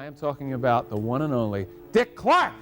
I am talking about the one and only Dick Clark.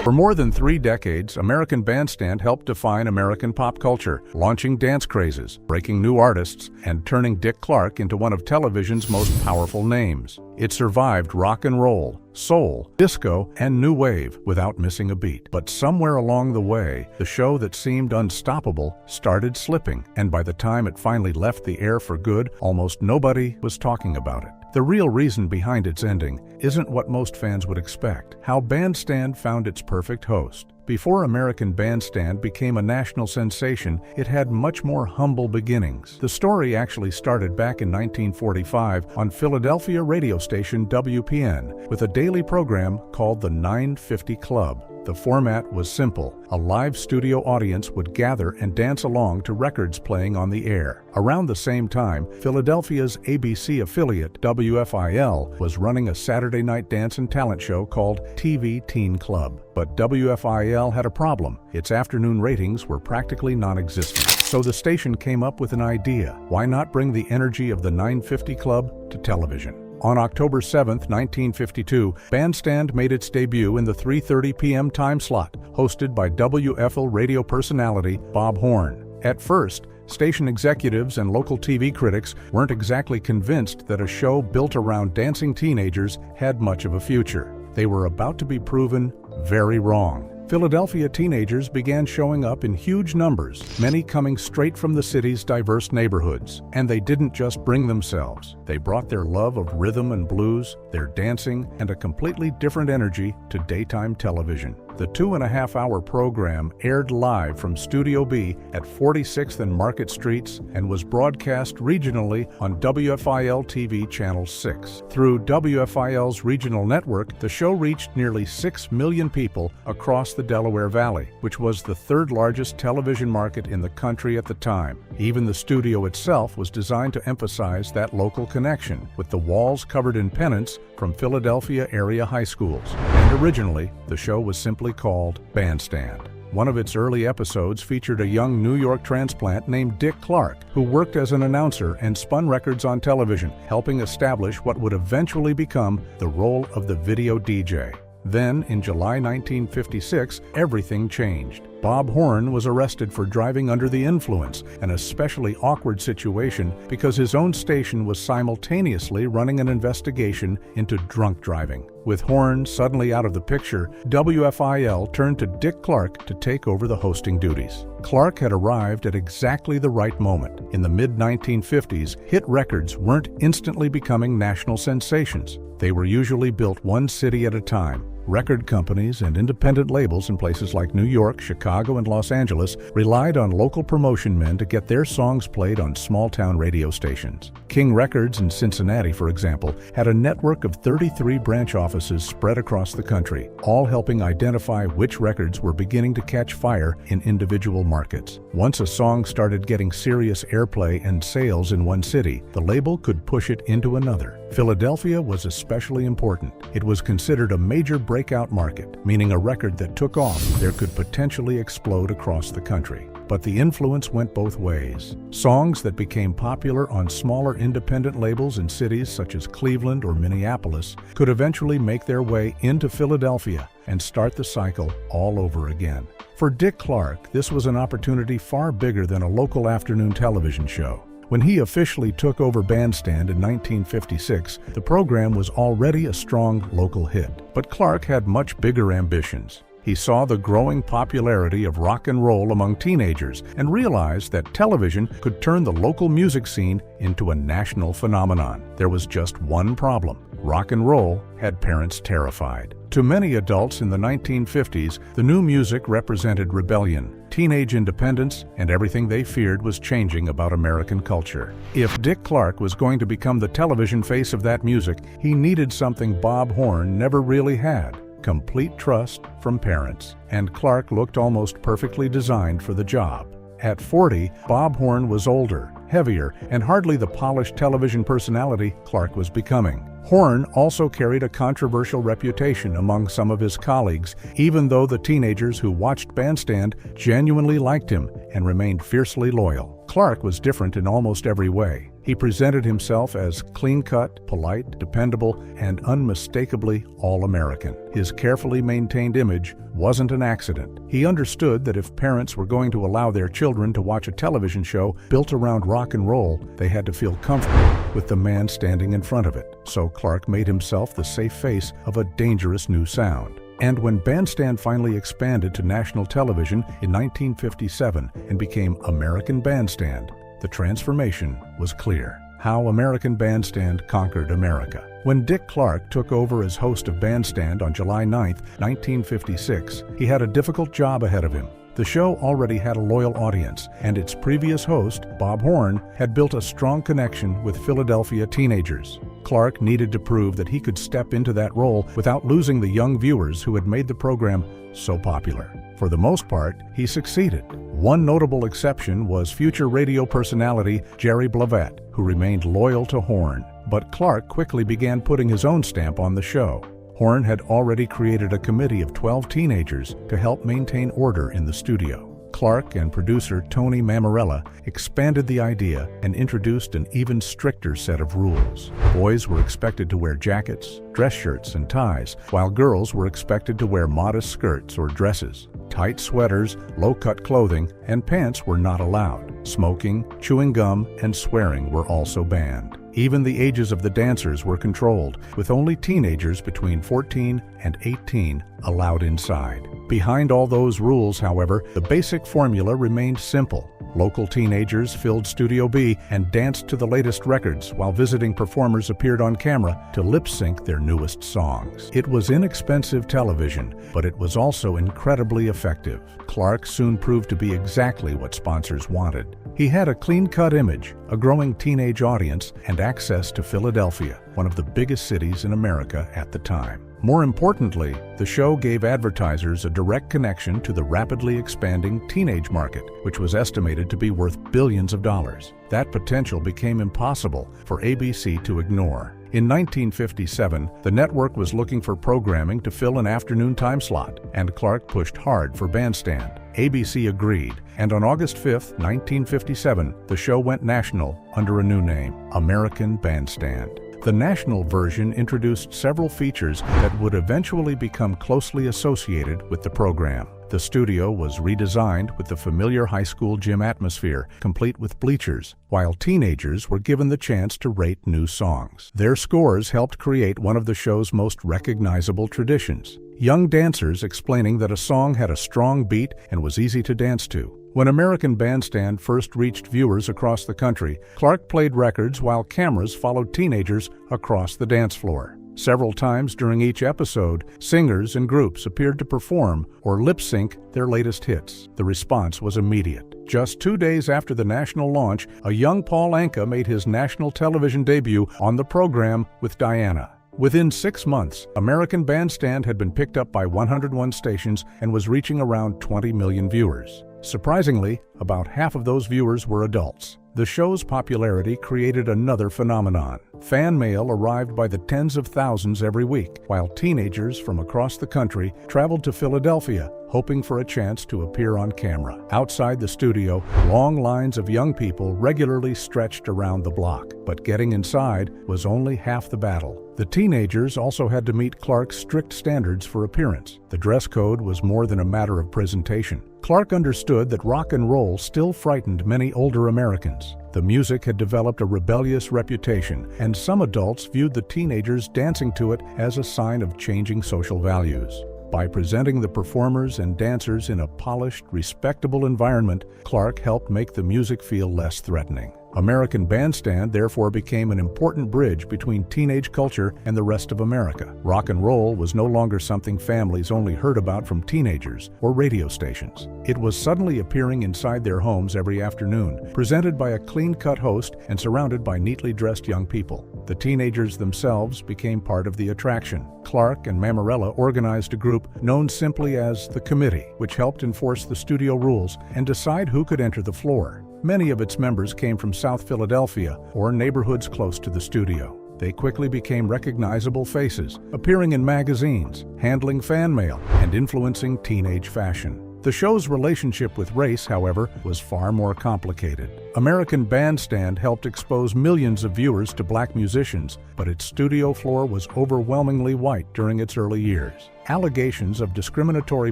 For more than 3 decades, American Bandstand helped define American pop culture, launching dance crazes, breaking new artists, and turning Dick Clark into one of television's most powerful names. It survived rock and roll, soul, disco, and new wave without missing a beat. But somewhere along the way, the show that seemed unstoppable started slipping, and by the time it finally left the air for good, almost nobody was talking about it. The real reason behind its ending isn't what most fans would expect: how Bandstand found its perfect host. Before American Bandstand became a national sensation, it had much more humble beginnings. The story actually started back in 1945 on Philadelphia radio station WPN with a daily program called the 950 Club. The format was simple. A live studio audience would gather and dance along to records playing on the air. Around the same time, Philadelphia's ABC affiliate, WFIL, was running a Saturday night dance and talent show called TV Teen Club. But WFIL had a problem. Its afternoon ratings were practically non-existent. So the station came up with an idea. Why not bring the energy of the 950 Club to television? On October 7, 1952, Bandstand made its debut in the 3:30 p.m. time slot, hosted by WFIL radio personality Bob Horn. At first, station executives and local TV critics weren't exactly convinced that a show built around dancing teenagers had much of a future. They were about to be proven very wrong. Philadelphia teenagers began showing up in huge numbers, many coming straight from the city's diverse neighborhoods. And they didn't just bring themselves. They brought their love of rhythm and blues, their dancing, and a completely different energy to daytime television. The 2.5-hour program aired live from Studio B at 46th and Market Streets and was broadcast regionally on WFIL TV Channel 6. Through WFIL's regional network, the show reached nearly 6 million people across the Delaware Valley, which was the 3rd largest television market in the country at the time. Even the studio itself was designed to emphasize that local connection, with the walls covered in pennants from Philadelphia area high schools. And originally, the show was simply called Bandstand. One of its early episodes featured a young New York transplant named Dick Clark, who worked as an announcer and spun records on television, helping establish what would eventually become the role of the video DJ. Then, in July 1956, everything changed. Bob Horn was arrested for driving under the influence, an especially awkward situation because his own station was simultaneously running an investigation into drunk driving. With Horn suddenly out of the picture, WFIL turned to Dick Clark to take over the hosting duties. Clark had arrived at exactly the right moment. In the mid-1950s, hit records weren't instantly becoming national sensations. They were usually built one city at a time. Record companies and independent labels in places like New York, Chicago, and Los Angeles relied on local promotion men to get their songs played on small-town radio stations. King Records in Cincinnati, for example, had a network of 33 branch offices spread across the country, all helping identify which records were beginning to catch fire in individual markets. Once a song started getting serious airplay and sales in one city, the label could push it into another. Philadelphia was especially important. It was considered a major breakout market, meaning a record that took off there could potentially explode across the country. But the influence went both ways. Songs that became popular on smaller independent labels in cities such as Cleveland or Minneapolis could eventually make their way into Philadelphia and start the cycle all over again. For Dick Clark, this was an opportunity far bigger than a local afternoon television show. When he officially took over Bandstand in 1956, the program was already a strong local hit. But Clark had much bigger ambitions. He saw the growing popularity of rock and roll among teenagers and realized that television could turn the local music scene into a national phenomenon. There was just one problem. Rock and roll had parents terrified. To many adults in the 1950s, the new music represented rebellion, teenage independence, and everything they feared was changing about American culture. If Dick Clark was going to become the television face of that music, he needed something Bob Horn never really had: complete trust from parents. And Clark looked almost perfectly designed for the job. At 40, Bob Horn was older, heavier, and hardly the polished television personality Clark was becoming. Horn also carried a controversial reputation among some of his colleagues, even though the teenagers who watched Bandstand genuinely liked him and remained fiercely loyal. Clark was different in almost every way. He presented himself as clean-cut, polite, dependable, and unmistakably all-American. His carefully maintained image wasn't an accident. He understood that if parents were going to allow their children to watch a television show built around rock and roll, they had to feel comfortable with the man standing in front of it. So Clark made himself the safe face of a dangerous new sound. And when Bandstand finally expanded to national television in 1957 and became American Bandstand, the transformation was clear. How American Bandstand conquered America. When Dick Clark took over as host of Bandstand on July 9, 1956, he had a difficult job ahead of him. The show already had a loyal audience, and its previous host, Bob Horn, had built a strong connection with Philadelphia teenagers. Clark needed to prove that he could step into that role without losing the young viewers who had made the program so popular. For the most part, he succeeded. One notable exception was future radio personality Jerry Blavette, who remained loyal to Horn. But Clark quickly began putting his own stamp on the show. Horn had already created a committee of 12 teenagers to help maintain order in the studio. Clark and producer Tony Mammarella expanded the idea and introduced an even stricter set of rules. Boys were expected to wear jackets, dress shirts, and ties, while girls were expected to wear modest skirts or dresses. Tight sweaters, low-cut clothing, and pants were not allowed. Smoking, chewing gum, and swearing were also banned. Even the ages of the dancers were controlled, with only teenagers between 14 and 18 allowed inside. Behind all those rules, however, the basic formula remained simple. Local teenagers filled Studio B and danced to the latest records, while visiting performers appeared on camera to lip-sync their newest songs. It was inexpensive television, but it was also incredibly effective. Clark soon proved to be exactly what sponsors wanted. He had a clean-cut image, a growing teenage audience, and access to Philadelphia, one of the biggest cities in America at the time. More importantly, the show gave advertisers a direct connection to the rapidly expanding teenage market, which was estimated to be worth billions of dollars. That potential became impossible for ABC to ignore. In 1957, the network was looking for programming to fill an afternoon time slot, and Clark pushed hard for Bandstand. ABC agreed, and on August 5, 1957, the show went national under a new name, American Bandstand. The national version introduced several features that would eventually become closely associated with the program. The studio was redesigned with the familiar high school gym atmosphere, complete with bleachers, while teenagers were given the chance to rate new songs. Their scores helped create one of the show's most recognizable traditions. Young dancers explaining that a song had a strong beat and was easy to dance to. When American Bandstand first reached viewers across the country, Clark played records while cameras followed teenagers across the dance floor. Several times during each episode, singers and groups appeared to perform or lip-sync their latest hits. The response was immediate. Just 2 days after the national launch, a young Paul Anka made his national television debut on the program with Diana. Within 6 months, American Bandstand had been picked up by 101 stations and was reaching around 20 million viewers. Surprisingly, about half of those viewers were adults. The show's popularity created another phenomenon. Fan mail arrived by the tens of thousands every week, while teenagers from across the country traveled to Philadelphia, hoping for a chance to appear on camera. Outside the studio, long lines of young people regularly stretched around the block, but getting inside was only half the battle. The teenagers also had to meet Clark's strict standards for appearance. The dress code was more than a matter of presentation. Clark understood that rock and roll still frightened many older Americans. The music had developed a rebellious reputation, and some adults viewed the teenagers dancing to it as a sign of changing social values. By presenting the performers and dancers in a polished, respectable environment, Clark helped make the music feel less threatening. American Bandstand therefore became an important bridge between teenage culture and the rest of America. Rock and roll was no longer something families only heard about from teenagers or radio stations. It was suddenly appearing inside their homes every afternoon, presented by a clean-cut host and surrounded by neatly dressed young people. The teenagers themselves became part of the attraction. Clark and Mammarella organized a group known simply as the Committee, which helped enforce the studio rules and decide who could enter the floor. Many of its members came from South Philadelphia or neighborhoods close to the studio. They quickly became recognizable faces, appearing in magazines, handling fan mail, and influencing teenage fashion. The show's relationship with race, however, was far more complicated. American Bandstand helped expose millions of viewers to black musicians, but its studio floor was overwhelmingly white during its early years. Allegations of discriminatory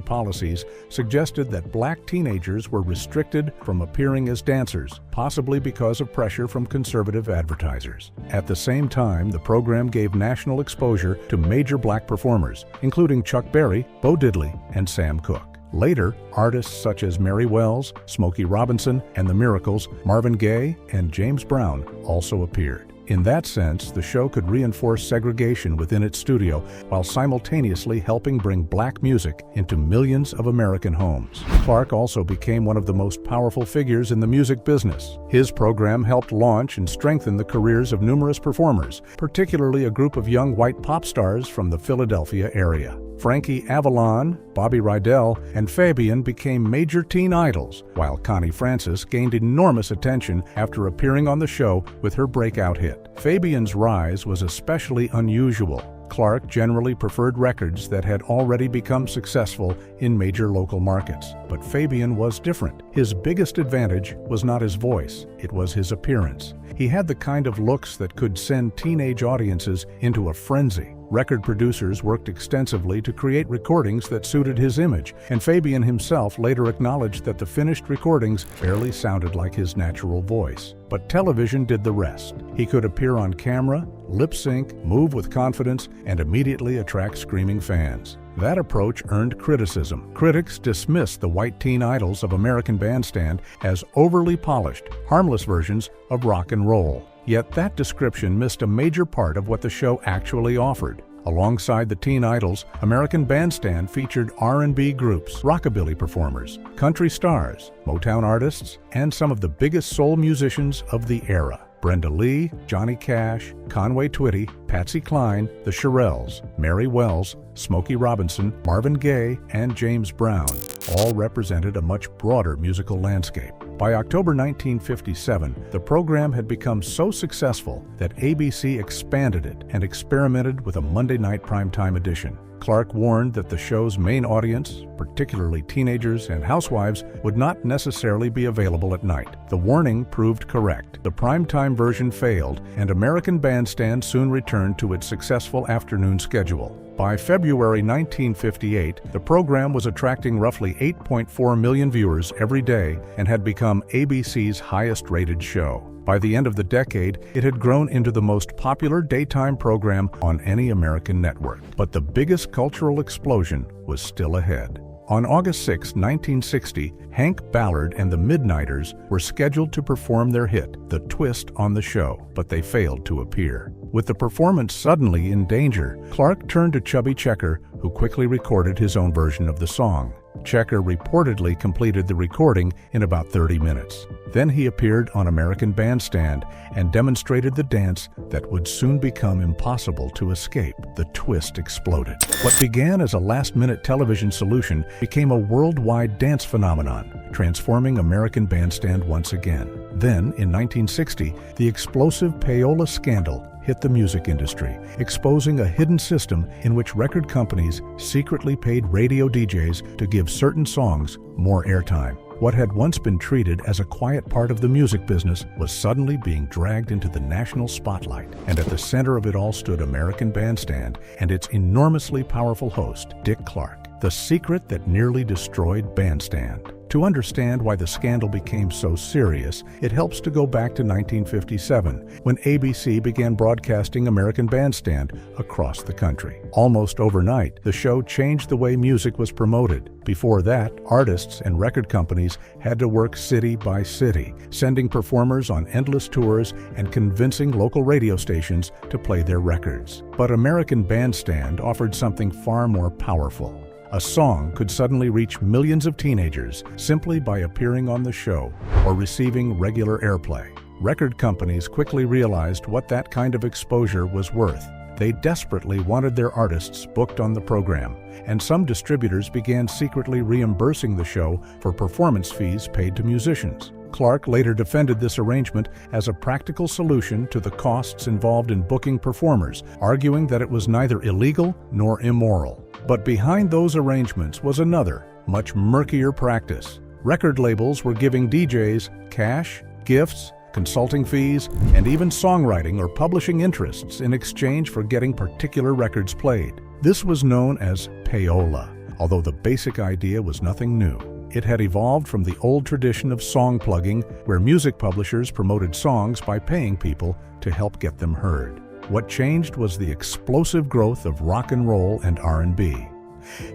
policies suggested that black teenagers were restricted from appearing as dancers, possibly because of pressure from conservative advertisers. At the same time, the program gave national exposure to major black performers, including Chuck Berry, Bo Diddley, and Sam Cooke. Later, artists such as Mary Wells, Smokey Robinson, and the Miracles, Marvin Gaye, and James Brown also appeared. In that sense, the show could reinforce segregation within its studio while simultaneously helping bring black music into millions of American homes. Clark also became one of the most powerful figures in the music business. His program helped launch and strengthen the careers of numerous performers, particularly a group of young white pop stars from the Philadelphia area. Frankie Avalon, Bobby Rydell, and Fabian became major teen idols, while Connie Francis gained enormous attention after appearing on the show with her breakout hit. Fabian's rise was especially unusual. Clark generally preferred records that had already become successful in major local markets. But Fabian was different. His biggest advantage was not his voice, it was his appearance. He had the kind of looks that could send teenage audiences into a frenzy. Record producers worked extensively to create recordings that suited his image, and Fabian himself later acknowledged that the finished recordings barely sounded like his natural voice. But television did the rest. He could appear on camera, lip sync, move with confidence, and immediately attract screaming fans. That approach earned criticism. Critics dismissed the white teen idols of American Bandstand as overly polished, harmless versions of rock and roll. Yet that description missed a major part of what the show actually offered. Alongside the teen idols, American Bandstand featured R&B groups, rockabilly performers, country stars, Motown artists, and some of the biggest soul musicians of the era. Brenda Lee, Johnny Cash, Conway Twitty, Patsy Cline, the Shirelles, Mary Wells, Smokey Robinson, Marvin Gaye, and James Brown all represented a much broader musical landscape. By October 1957, the program had become so successful that ABC expanded it and experimented with a Monday night primetime edition. Clark warned that the show's main audience, particularly teenagers and housewives, would not necessarily be available at night. The warning proved correct. The primetime version failed, and American Bandstand soon returned to its successful afternoon schedule. By February 1958, the program was attracting roughly 8.4 million viewers every day and had become ABC's highest-rated show. By the end of the decade, it had grown into the most popular daytime program on any American network. But the biggest cultural explosion was still ahead. On August 6, 1960, Hank Ballard and the Midnighters were scheduled to perform their hit, The Twist, on the show, but they failed to appear. With the performance suddenly in danger, Clark turned to Chubby Checker, who quickly recorded his own version of the song. Checker reportedly completed the recording in about 30 minutes. Then he appeared on American Bandstand and demonstrated the dance that would soon become impossible to escape. The twist exploded. What began as a last-minute television solution became a worldwide dance phenomenon, transforming American Bandstand once again. Then, in 1960, the explosive payola scandal hit the music industry, exposing a hidden system in which record companies secretly paid radio DJs to give certain songs more airtime. What had once been treated as a quiet part of the music business was suddenly being dragged into the national spotlight, and at the center of it all stood American Bandstand and its enormously powerful host, Dick Clark, the secret that nearly destroyed Bandstand. To understand why the scandal became so serious, it helps to go back to 1957, when ABC began broadcasting American Bandstand across the country. Almost overnight, the show changed the way music was promoted. Before that, artists and record companies had to work city by city, sending performers on endless tours and convincing local radio stations to play their records. But American Bandstand offered something far more powerful. A song could suddenly reach millions of teenagers simply by appearing on the show or receiving regular airplay. Record companies quickly realized what that kind of exposure was worth. They desperately wanted their artists booked on the program, and some distributors began secretly reimbursing the show for performance fees paid to musicians. Clark later defended this arrangement as a practical solution to the costs involved in booking performers, arguing that it was neither illegal nor immoral. But behind those arrangements was another, much murkier practice. Record labels were giving DJs cash, gifts, consulting fees, and even songwriting or publishing interests in exchange for getting particular records played. This was known as payola, although the basic idea was nothing new. It had evolved from the old tradition of song plugging, where music publishers promoted songs by paying people to help get them heard. What changed was the explosive growth of rock and roll and R&B.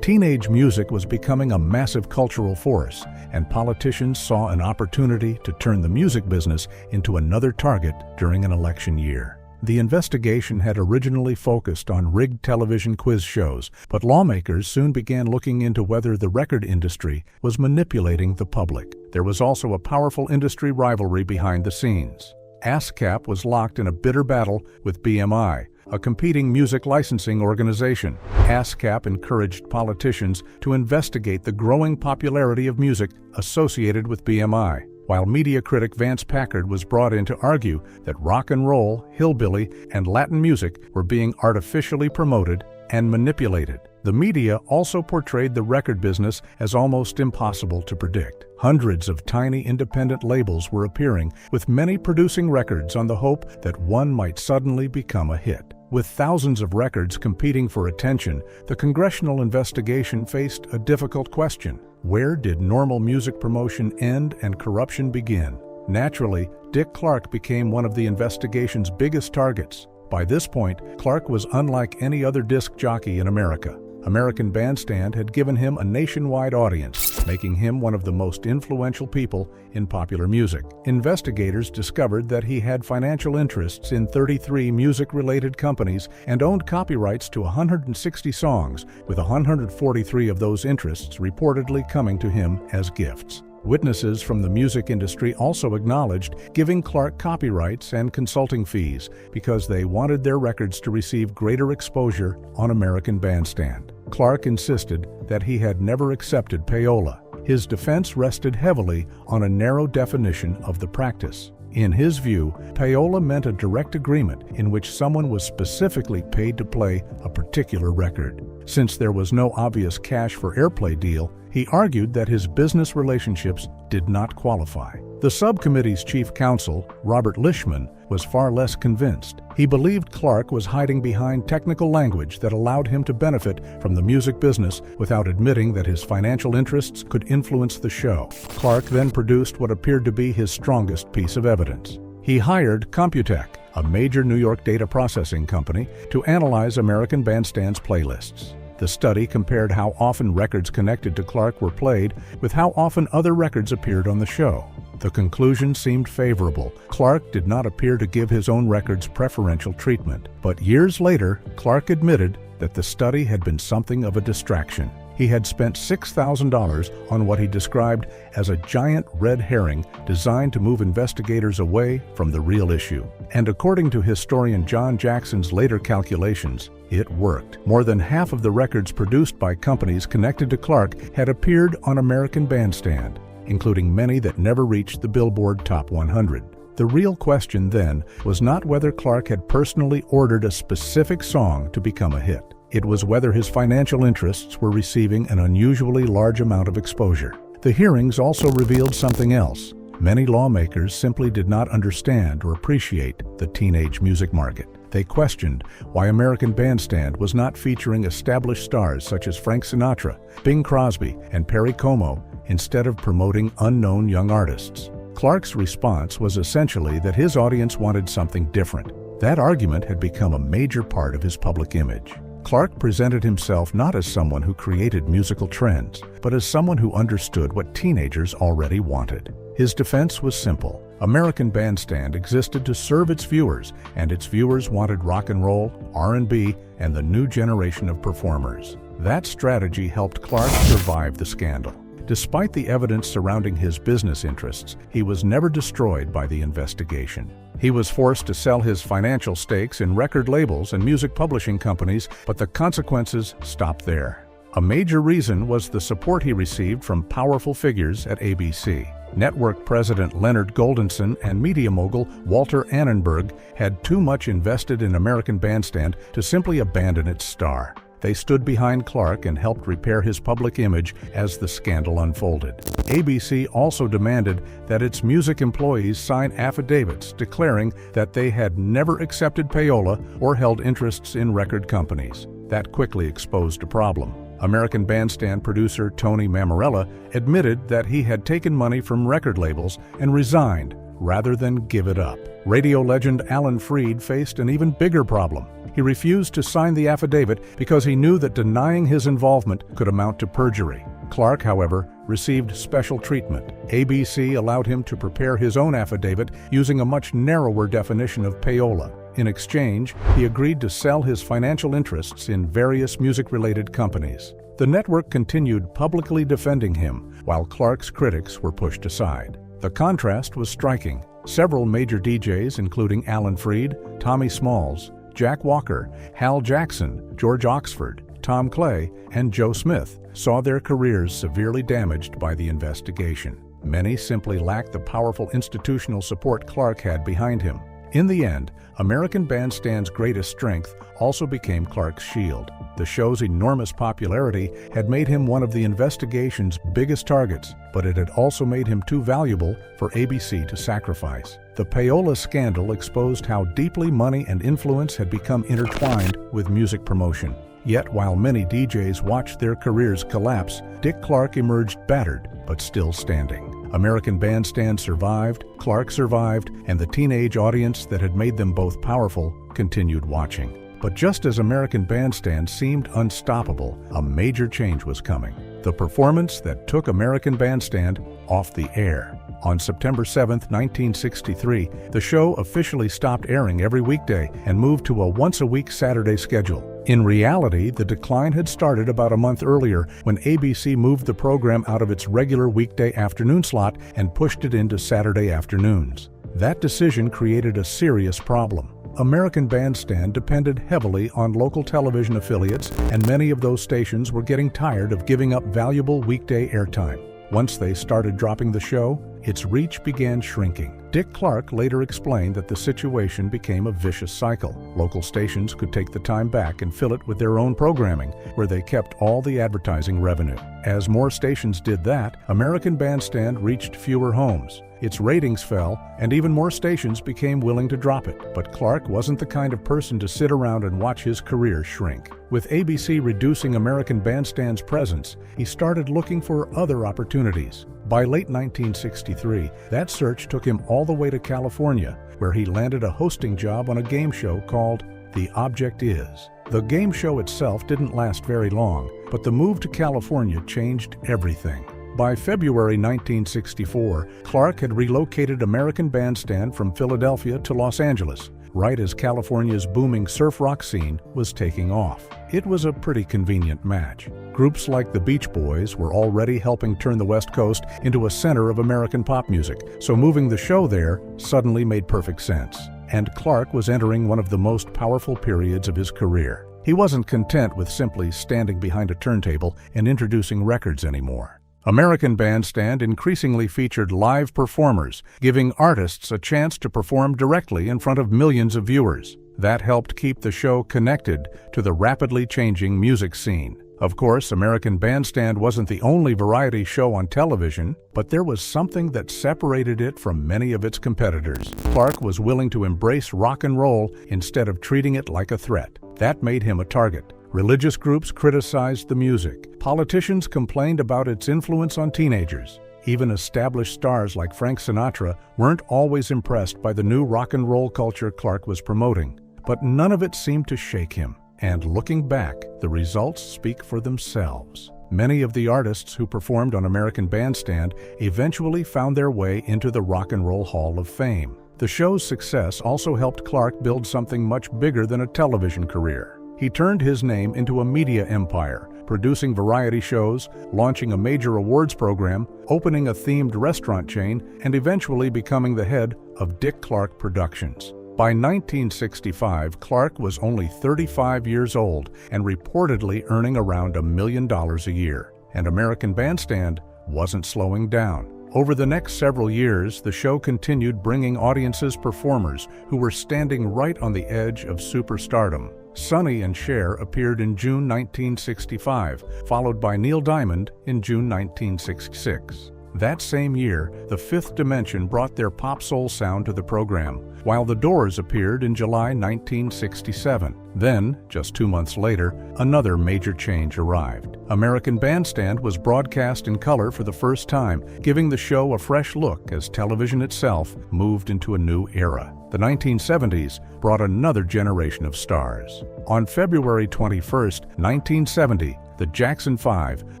Teenage music was becoming a massive cultural force, and politicians saw an opportunity to turn the music business into another target during an election year. The investigation had originally focused on rigged television quiz shows, but lawmakers soon began looking into whether the record industry was manipulating the public. There was also a powerful industry rivalry behind the scenes. ASCAP was locked in a bitter battle with BMI, a competing music licensing organization. ASCAP encouraged politicians to investigate the growing popularity of music associated with BMI, while media critic Vance Packard was brought in to argue that rock and roll, hillbilly, and Latin music were being artificially promoted and manipulated. The media also portrayed the record business as almost impossible to predict. Hundreds of tiny independent labels were appearing, with many producing records on the hope that one might suddenly become a hit. With thousands of records competing for attention, the congressional investigation faced a difficult question. Where did normal music promotion end and corruption begin? Naturally, Dick Clark became one of the investigation's biggest targets. By this point, Clark was unlike any other disc jockey in America. American Bandstand had given him a nationwide audience, making him one of the most influential people in popular music. Investigators discovered that he had financial interests in 33 music-related companies and owned copyrights to 160 songs, with 143 of those interests reportedly coming to him as gifts. Witnesses from the music industry also acknowledged giving Clark copyrights and consulting fees because they wanted their records to receive greater exposure on American Bandstand. Clark insisted that he had never accepted payola. His defense rested heavily on a narrow definition of the practice. In his view, payola meant a direct agreement in which someone was specifically paid to play a particular record. Since there was no obvious cash for airplay deal, he argued that his business relationships did not qualify. The subcommittee's chief counsel, Robert Lishman, was far less convinced. He believed Clark was hiding behind technical language that allowed him to benefit from the music business without admitting that his financial interests could influence the show. Clark then produced what appeared to be his strongest piece of evidence. He hired Computech, a major New York data processing company, to analyze American Bandstand's playlists. The study compared how often records connected to Clark were played with how often other records appeared on the show. The conclusion seemed favorable. Clark did not appear to give his own records preferential treatment. But years later, Clark admitted that the study had been something of a distraction. He had spent $6,000 on what he described as a giant red herring designed to move investigators away from the real issue. And according to historian John Jackson's later calculations, it worked. More than half of the records produced by companies connected to Clark had appeared on American Bandstand, including many that never reached the Billboard Top 100. The real question then was not whether Clark had personally ordered a specific song to become a hit. It was whether his financial interests were receiving an unusually large amount of exposure. The hearings also revealed something else. Many lawmakers simply did not understand or appreciate the teenage music market. They questioned why American Bandstand was not featuring established stars such as Frank Sinatra, Bing Crosby, and Perry Como instead of promoting unknown young artists. Clark's response was essentially that his audience wanted something different. That argument had become a major part of his public image. Clark presented himself not as someone who created musical trends, but as someone who understood what teenagers already wanted. His defense was simple. American Bandstand existed to serve its viewers, and its viewers wanted rock and roll, R&B, and the new generation of performers. That strategy helped Clark survive the scandal. Despite the evidence surrounding his business interests, he was never destroyed by the investigation. He was forced to sell his financial stakes in record labels and music publishing companies, but the consequences stopped there. A major reason was the support he received from powerful figures at ABC. Network president Leonard Goldenson and media mogul Walter Annenberg had too much invested in American Bandstand to simply abandon its star. They stood behind Clark and helped repair his public image as the scandal unfolded. ABC also demanded that its music employees sign affidavits declaring that they had never accepted payola or held interests in record companies. That quickly exposed a problem. American Bandstand producer Tony Mammarella admitted that he had taken money from record labels and resigned rather than give it up. Radio legend Alan Freed faced an even bigger problem. He refused to sign the affidavit because he knew that denying his involvement could amount to perjury. Clark, however, received special treatment. ABC allowed him to prepare his own affidavit using a much narrower definition of payola. In exchange, he agreed to sell his financial interests in various music-related companies. The network continued publicly defending him, while Clark's critics were pushed aside. The contrast was striking. Several major DJs, including Alan Freed, Tommy Smalls, Jack Walker, Hal Jackson, George Oxford, Tom Clay, and Joe Smith, saw their careers severely damaged by the investigation. Many simply lacked the powerful institutional support Clark had behind him. In the end, American Bandstand's greatest strength also became Clark's shield. The show's enormous popularity had made him one of the investigation's biggest targets, but it had also made him too valuable for ABC to sacrifice. The payola scandal exposed how deeply money and influence had become intertwined with music promotion. Yet, while many DJs watched their careers collapse, Dick Clark emerged battered, but still standing. American Bandstand survived, Clark survived, and the teenage audience that had made them both powerful continued watching. But just as American Bandstand seemed unstoppable, a major change was coming. The performance that took American Bandstand off the air. On September 7, 1963, the show officially stopped airing every weekday and moved to a once-a-week Saturday schedule. In reality, the decline had started about a month earlier when ABC moved the program out of its regular weekday afternoon slot and pushed it into Saturday afternoons. That decision created a serious problem. American Bandstand depended heavily on local television affiliates, and many of those stations were getting tired of giving up valuable weekday airtime. Once they started dropping the show, its reach began shrinking. Dick Clark later explained that the situation became a vicious cycle. Local stations could take the time back and fill it with their own programming, where they kept all the advertising revenue. As more stations did that, American Bandstand reached fewer homes. Its ratings fell, and even more stations became willing to drop it. But Clark wasn't the kind of person to sit around and watch his career shrink. With ABC reducing American Bandstand's presence, he started looking for other opportunities. By late 1963, that search took him all the way to California, where he landed a hosting job on a game show called The Object Is. The game show itself didn't last very long, but the move to California changed everything. By February 1964, Clark had relocated American Bandstand from Philadelphia to Los Angeles, right as California's booming surf rock scene was taking off. It was a pretty convenient match. Groups like the Beach Boys were already helping turn the West Coast into a center of American pop music, so moving the show there suddenly made perfect sense. And Clark was entering one of the most powerful periods of his career. He wasn't content with simply standing behind a turntable and introducing records anymore. American Bandstand increasingly featured live performers, giving artists a chance to perform directly in front of millions of viewers. That helped keep the show connected to the rapidly changing music scene. Of course, American Bandstand wasn't the only variety show on television, but there was something that separated it from many of its competitors. Clark was willing to embrace rock and roll instead of treating it like a threat. That made him a target. Religious groups criticized the music. Politicians complained about its influence on teenagers. Even established stars like Frank Sinatra weren't always impressed by the new rock and roll culture Clark was promoting. But none of it seemed to shake him. And looking back, the results speak for themselves. Many of the artists who performed on American Bandstand eventually found their way into the Rock and Roll Hall of Fame. The show's success also helped Clark build something much bigger than a television career. He turned his name into a media empire, producing variety shows, launching a major awards program, opening a themed restaurant chain, and eventually becoming the head of Dick Clark Productions. By 1965, Clark was only 35 years old and reportedly earning around $1 million a year. And American Bandstand wasn't slowing down. Over the next several years, the show continued bringing audiences performers who were standing right on the edge of superstardom. Sonny and Cher appeared in June 1965, followed by Neil Diamond in June 1966. That same year, The Fifth Dimension brought their pop soul sound to the program, while The Doors appeared in July 1967. Then, just 2 months later, another major change arrived. American Bandstand was broadcast in color for the first time, giving the show a fresh look as television itself moved into a new era. The 1970s brought another generation of stars. On February 21, 1970, the Jackson 5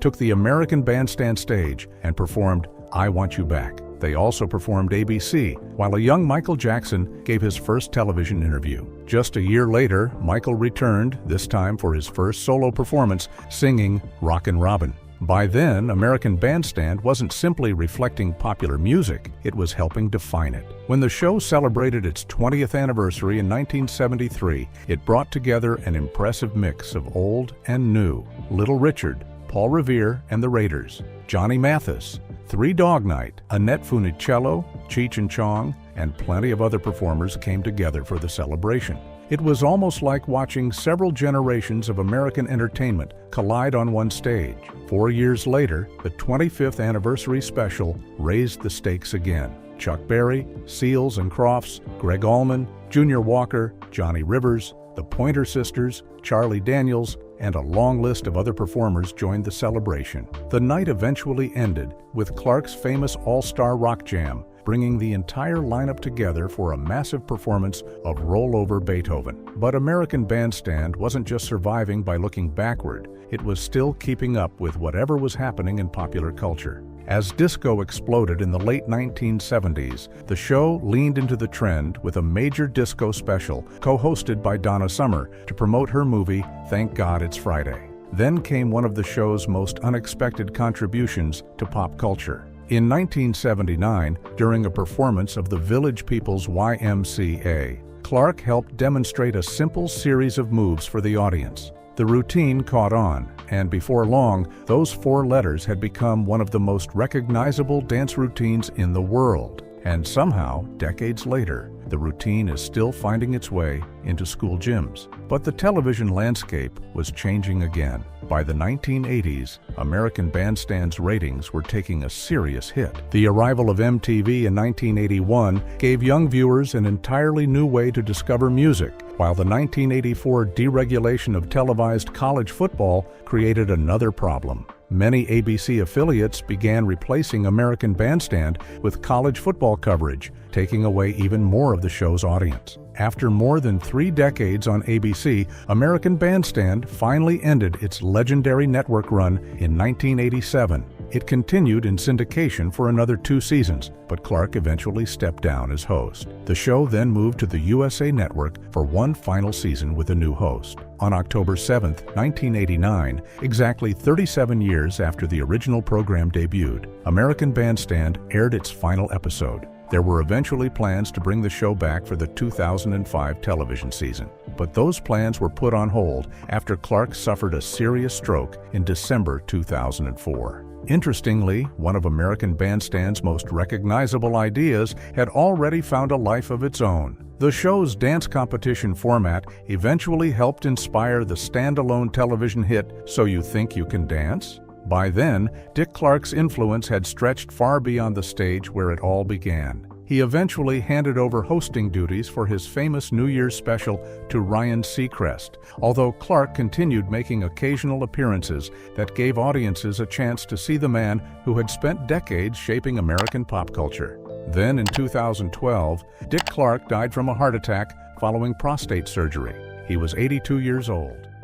took the American Bandstand stage and performed I Want You Back. They also performed ABC, while a young Michael Jackson gave his first television interview. Just a year later, Michael returned, this time for his first solo performance, singing Rockin' Robin. By then, American Bandstand wasn't simply reflecting popular music, it was helping define it. When the show celebrated its 20th anniversary in 1973, it brought together an impressive mix of old and new. Little Richard, Paul Revere and the Raiders, Johnny Mathis, Three Dog Night, Annette Funicello, Cheech and Chong, and plenty of other performers came together for the celebration. It was almost like watching several generations of American entertainment collide on one stage. 4 years later, the 25th anniversary special raised the stakes again. Chuck Berry, Seals and Crofts, Greg Allman, Junior Walker, Johnny Rivers, the Pointer Sisters, Charlie Daniels, and a long list of other performers joined the celebration. The night eventually ended with Clark's famous all-star rock jam, bringing the entire lineup together for a massive performance of Rollover Beethoven. But American Bandstand wasn't just surviving by looking backward, it was still keeping up with whatever was happening in popular culture. As disco exploded in the late 1970s, the show leaned into the trend with a major disco special co-hosted by Donna Summer to promote her movie Thank God It's Friday. Then came one of the show's most unexpected contributions to pop culture. In 1979, during a performance of the Village People's YMCA, Clark helped demonstrate a simple series of moves for the audience. The routine caught on, and before long, those 4 letters had become one of the most recognizable dance routines in the world. And somehow, decades later, the routine is still finding its way into school gyms. But the television landscape was changing again. By the 1980s, American Bandstand's ratings were taking a serious hit. The arrival of MTV in 1981 gave young viewers an entirely new way to discover music, while the 1984 deregulation of televised college football created another problem. Many ABC affiliates began replacing American Bandstand with college football coverage, taking away even more of the show's audience. After more than 3 decades on ABC, American Bandstand finally ended its legendary network run in 1987. It continued in syndication for another 2 seasons, but Clark eventually stepped down as host. The show then moved to the USA Network for one final season with a new host. On October 7, 1989, exactly 37 years after the original program debuted, American Bandstand aired its final episode. There were eventually plans to bring the show back for the 2005 television season, but those plans were put on hold after Clark suffered a serious stroke in December 2004. Interestingly, one of American Bandstand's most recognizable ideas had already found a life of its own. The show's dance competition format eventually helped inspire the standalone television hit So You Think You Can Dance? By then, Dick Clark's influence had stretched far beyond the stage where it all began. He eventually handed over hosting duties for his famous New Year's special to Ryan Seacrest, although Clark continued making occasional appearances that gave audiences a chance to see the man who had spent decades shaping American pop culture. Then in 2012, Dick Clark died from a heart attack following prostate surgery. He was 82 years old.